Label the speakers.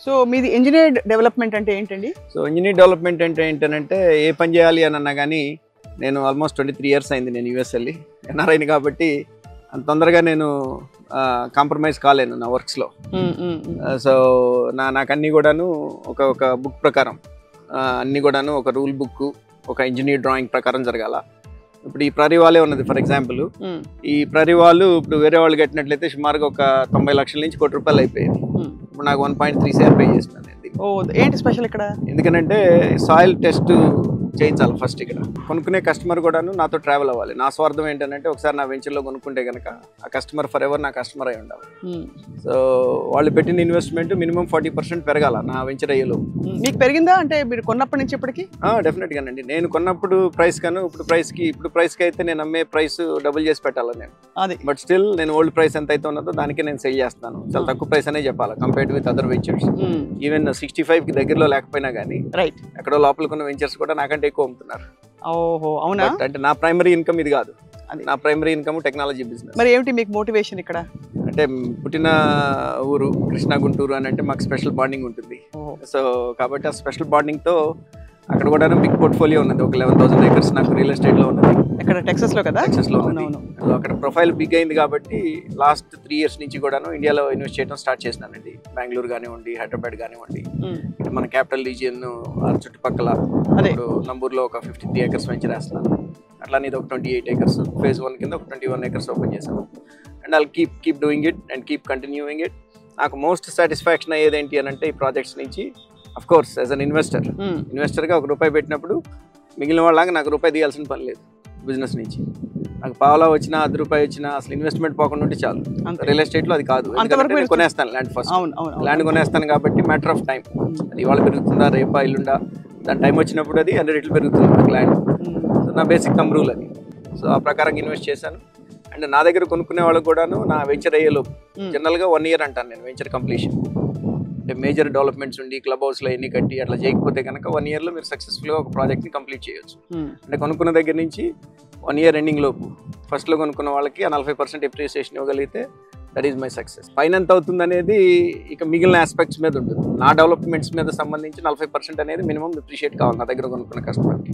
Speaker 1: So మీది engineer development అంటే ఏంటండి?
Speaker 2: సో ఇంజనీర్ డెవలప్మెంట్ అంటే ఏంటంటే ఏ పని చేయాలి అని అన్నా కానీ నేను ఆల్మోస్ట్ 23 years అయింది నేను యూఎస్ వెళ్ళి ఎన్ఆర్ఐని కాబట్టి అంత తొందరగా నేను కాంప్రమైజ్ కాలేను నా వర్క్స్లో. సో నాకు అన్నీ కూడాను ఒక బుక్ ప్రకారం అన్నీ కూడాను ఒక రూల్ బుక్ ఒక ఇంజనీర్ డ్రాయింగ్ ప్రకారం జరగాల. ఇప్పుడు ఈ ప్రరీ వాలే ఉన్నది ఫర్ ఎగ్జాంపుల్, ఈ ప్రరీ వాళ్ళు ఇప్పుడు వేరే వాళ్ళు కట్టినట్లయితే సుమారుగా ఒక 90 లక్షల నుంచి ₹1 కోటి అయిపోయింది. ఇప్పుడు నాకు 1.3 CR పే చేసినాను.
Speaker 1: ఏంటి స్పెషల్ ఇక్కడ?
Speaker 2: ఎందుకంటే సాయిల్ టెస్ట్ చేయించాలి ఫస్ట్. ఇక్కడ కొనుక్కునే కస్టమర్ కూడాను నాతో ట్రావెల్ అవ్వాలి. నా స్వార్థం ఏంటంటే ఒకసారి నా వెంచర్లో కొనుక్కుంటే కనుక ఆ కస్టమర్ ఫర్ ఎవర్ నా కస్టమర్ అయి ఉండాలి. సో వాళ్ళు పెట్టిన ఇన్వెస్ట్మెంట్ మినిమం 40% పెరగాల నా వెంచర్ అయ్యేలో.
Speaker 1: మీకు పెరిగిందా అంటే మీరు కొన్నప్పటి నుంచి ఇప్పటికి?
Speaker 2: డెఫినెట్గానండి. నేను కొన్నప్పుడు ప్రైస్ కను ఇప్పుడు ప్రైస్కి అయితే నేను అమ్మే ప్రైస్ డబుల్ చేసి పెట్టాలి నేను.
Speaker 1: అది
Speaker 2: బట్ స్టిల్ నేను ఓల్డ్ ప్రైస్ ఎంత అయితే ఉన్నదో దానికే నేను సెల్ చేస్తాను. చాలా తక్కువ ప్రైస్ అనే చెప్పాలి compared with other ventures. Even 65కి దగ్గరలో లేకపోయినా కానీ
Speaker 1: రైట్
Speaker 2: ఎక్కడో లోపలికి ఉన్న వెంచర్స్ కూడా నాకంటే ఎక్కువ అమ్ముతున్నారు.
Speaker 1: ఓహో అవునా?
Speaker 2: అంటే నా ప్రైమరీ ఇన్కమ్ ఇది కాదు. నా ప్రైమరీ ఇన్కమ్ టెక్నాలజీ బిజినెస్.
Speaker 1: మరి ఏమిటి మీకు మోటివేషన్ ఇక్కడ?
Speaker 2: అంటే పుట్టిన ఊరు కృష్ణా గుంటూరు అని అంటే మాకు స్పెషల్ బాండింగ్ ఉంటుంది. సో కాబట్టి ఆ స్పెషల్ బాండింగ్తో అక్కడ కూడా బిగ్ పోర్ట్ఫోలియో ఉన్నది. ఒక 11,000 acres నాకు రియల్ ఎస్టేట్లో ఉన్నది.
Speaker 1: ఇక్కడ టెక్సస్లో కదా?
Speaker 2: టెక్సస్లో ఉన్నది. సో అక్కడ ప్రొఫైల్ బిగ్ అయింది కాబట్టి లాస్ట్ 3 years నుంచి కూడాను ఇండియాలో ఇన్వెస్ట్ చేయడం స్టార్ట్ చేసినానండి. బెంగళూరు కానివ్వండి, హైదరాబాద్ కానివ్వండి, మన క్యాపిటల్ రీజియన్ చుట్టుపక్కల ఇప్పుడు నంబూరులో ఒక 53 acres వెంచర్ వేస్తున్నాను. అట్లానే ఇది ఒక 28 acres phase 1 కింద ఒక 21 acres ఓపెన్ చేశాను. And I'll keep doing it and keep continuing it. నాకు మోస్ట్ సాటిస్ఫాక్షన్ అయ్యేది ఏంటి అని అంటే ఈ ప్రాజెక్ట్స్ నుంచి అఫ్ కోర్స్ యాజ్ అన్ ఇన్వెస్టర్గా ₹1 పెట్టినప్పుడు మిగిలిన వాళ్ళగా నాకు రూపాయి తీయాల్సిన పని లేదు. బిజినెస్ నుంచి నాకు పావలా వచ్చినా ₹10 వచ్చినా అసలు ఇన్వెస్ట్మెంట్ పోకుండా ఉంటే చాలు. రియల్ ఎస్టేట్లో అది కాదు. కొనేస్తాను ల్యాండ్ ఫస్ట్. ల్యాండ్ కొనేస్తాను కాబట్టి మ్యాటర్ ఆఫ్ టైం. అది ఇవాళ పెరుగుతుందా రేపా ఇల్లుండా దాని టైం వచ్చినప్పుడు అది 100 రెట్లు పెరుగుతుంది నాకు ల్యాండ్. సో నా బేసిక్ థంబ్ రూల్ అది. సో ఆ ప్రకారంగా ఇన్వెస్ట్ చేశాను. అండ్ నా దగ్గర కొనుక్కునే వాళ్ళకు కూడాను నా వెంచర్ అయ్యేలోపు జనరల్గా 1 year అంటాను నేను వెంచర్ కంప్లీషన్. అంటే మేజర్ డెవలప్మెంట్స్ ఉండి క్లబ్ హౌస్లో ఎన్ని కట్టి అట్లా చేయకపోతే కనుక 1 yearలో మీరు సక్సెస్ఫుల్గా ఒక ప్రాజెక్ట్ని కంప్లీట్ చేయొచ్చు. అంటే కొనుక్కున్న దగ్గర నుంచి 1 year ఎండింగ్ లోపు ఫస్ట్లో కొనుక్కున్న వాళ్ళకి ఆ 40% ఎప్రిసియేషన్ ఇవ్వగలిగితే దట్ ఈస్ మై సక్సెస్. పైన ఎంత అవుతుంది అనేది ఇక మిగిలిన ఆస్పెక్ట్స్ మీద ఉంటుంది. నా డెవలప్మెంట్స్ మీద సంబంధించి 40% అనేది మినిమం అప్రిషియేట్ కావాలి నా దగ్గర కొనుక్కున్న కస్టమర్కి.